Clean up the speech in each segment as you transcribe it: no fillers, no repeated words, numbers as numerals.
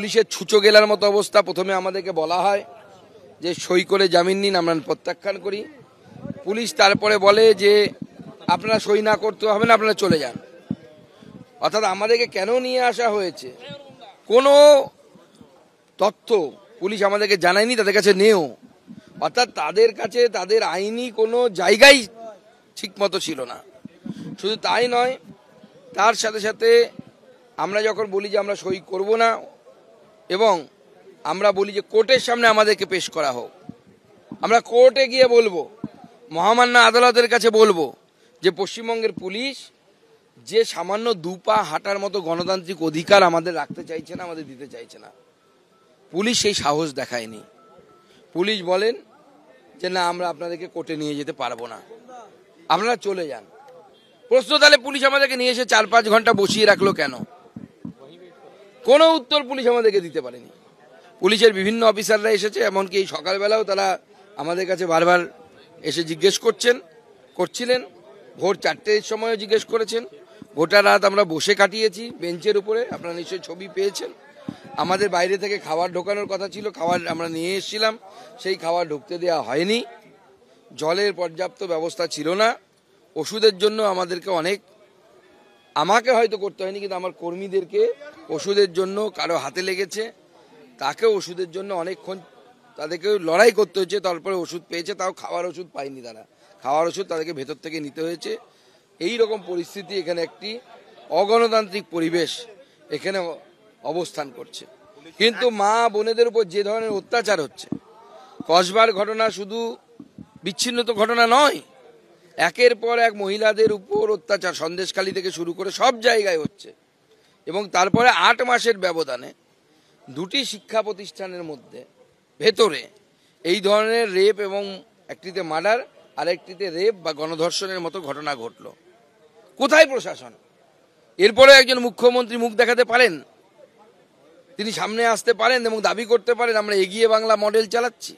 পুলিশের ছুঁচো গেলার মতো অবস্থা। প্রথমে আমাদেরকে বলা হয় যে সই করে জামিন নিন, আমরা প্রত্যাখ্যান করি। পুলিশ তারপরে বলে যে আপনারা সই না করতে হবে না, আপনারা চলে যান। অর্থাৎ আমাদেরকে কেন নিয়ে আসা হয়েছে কোনো তথ্য পুলিশ আমাদেরকে জানায়নি, তাদের কাছে নেও। অর্থাৎ তাদের কাছে তাদের আইনি কোনো জায়গাই ঠিক মতো ছিল না। শুধু তাই নয়, তার সাথে সাথে আমরা যখন বলি যে আমরা সই করব না এবং আমরা বলি যে কোর্টের সামনে আমাদেরকে পেশ করা হোক, আমরা কোর্টে গিয়ে বলবো, মহামান্য আদালতের কাছে বলবো যে পশ্চিমবঙ্গের পুলিশ যে সামান্য দুপা হাঁটার মতো গণতান্ত্রিক অধিকার আমাদের রাখতে চাইছে না, আমাদের দিতে চাইছে না, পুলিশ সেই সাহস দেখায়নি। পুলিশ বলেন যে না, আমরা আপনাদেরকে কোর্টে নিয়ে যেতে পারবো না, আপনারা চলে যান। প্রশ্ন, তাহলে পুলিশ আমাদেরকে নিয়ে এসে 4-5 ঘন্টা বসিয়ে রাখলো কেন? কোনো উত্তর পুলিশ আমাদেরকে দিতে পারেনি। পুলিশের বিভিন্ন অফিসাররা এসেছে, এমনকি এই সকালবেলাও তারা আমাদের কাছে বারবার এসে জিজ্ঞেস করছিলেন। ভোর 4টের সময়ও জিজ্ঞেস করেছেন। গোটা রাত আমরা বসে কাটিয়েছি বেঞ্চের উপরে, আপনারা নিশ্চয়ই ছবি পেয়েছেন। আমাদের বাইরে থেকে খাবার ঢোকানোর কথা ছিল, খাবার আমরা নিয়ে এসেছিলাম, সেই খাবার ঢুকতে দেওয়া হয়নি। জলের পর্যাপ্ত ব্যবস্থা ছিল না। ওষুধের জন্য আমাকে হয়তো করতে হয়নি, কিন্তু আমার কর্মীদেরকে ওষুধের জন্য কারো হাতে লেগেছে, তাকে ওষুধের জন্য অনেকক্ষণ তাদেরকে লড়াই করতে হয়েছে, তারপরে ওষুধ পেয়েছে। তাও খাওয়ার ওষুধ পায়নি তারা, খাওয়ার ওষুধ তাদেরকে ভেতর থেকে নিতে হয়েছে। এই রকম পরিস্থিতি, এখানে একটি অগণতান্ত্রিক পরিবেশ এখানে অবস্থান করছে। কিন্তু মা বোনেদের উপর যে ধরনের অত্যাচার হচ্ছে, কসবার ঘটনা শুধু বিচ্ছিন্ন তো ঘটনা নয়, একের পর এক মহিলাদের উপর অত্যাচার সন্দেশখালী থেকে শুরু করে সব জায়গায় হচ্ছে। এবং তারপরে 8 মাসের ব্যবধানে 2টি শিক্ষা প্রতিষ্ঠানের মধ্যে ভেতরে এই ধরনের রেপ, এবং একটিতে মার্ডার আর একটিতে রেপ বা গণধর্ষণের মতো ঘটনা ঘটল। কোথায় প্রশাসন? এরপরে একজন মুখ্যমন্ত্রী মুখ দেখাতে পারেন, তিনি সামনে আসতে পারেন এবং দাবি করতে পারেন আমরা এগিয়ে বাংলা মডেল চালাচ্ছি।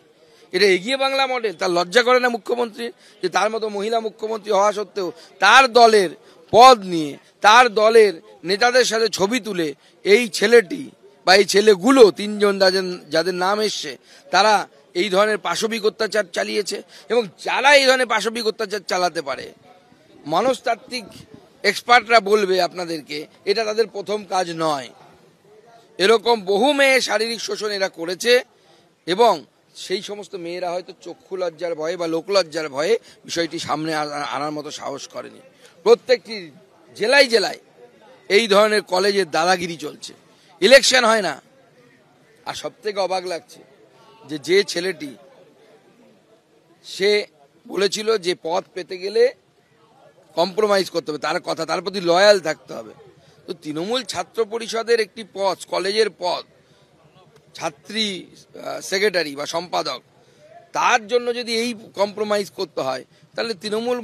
এটা এগিয়ে বাংলা মডেল? তার লজ্জা করে না মুখ্যমন্ত্রী যে তার মতো মহিলা মুখ্যমন্ত্রী হওয়া সত্ত্বেও তার দলের পদ নিয়ে, তার দলের নেতাদের সাথে ছবি তুলে এই ছেলেটি বা এই ছেলেগুলো 3 জন যাদের নাম এসছে, তারা এই ধরনের পাশবিক অত্যাচার চালিয়েছে। এবং যারা এই ধরনের পাশবিক অত্যাচার চালাতে পারে, মনস্তাত্ত্বিক এক্সপার্টরা বলবে আপনাদেরকে এটা তাদের প্রথম কাজ নয়। এরকম বহু মেয়ে শারীরিক শোষণ এরা করেছে, এবং সেই সমস্ত মেয়েরা হয়তো চক্ষু লজ্জার ভয়ে বা লোকলজ্জার ভয়ে বিষয়টি সামনে আনার মতো সাহস করেনি। প্রত্যেকটি জেলায় জেলায় এই ধরনের কলেজের দাদাগিরি চলছে, ইলেকশন হয় না। আর সবথেকে অবাক লাগছে যে ছেলেটি সে বলেছিল যে পদ পেতে গেলে কম্প্রোমাইজ করতে হবে, তার কথা, তার প্রতি লয়াল থাকতে হবে। তো তৃণমূল ছাত্র পরিষদের একটি পদ, কলেজের পদ, ছাত্রী সেক্রেটারি বা সম্পাদক, তার জন্য যদি এই কম্প্রোমাইজ করতে হয়, তাহলে তৃণমূল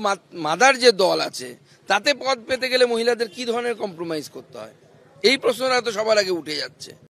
মাদার যে দল আছে তাতে পদ পেতে গেলে মহিলাদের কি ধরনের কম্প্রোমাইজ করতে হয়? এই প্রশ্নটা তো সবার আগে উঠে যাচ্ছে।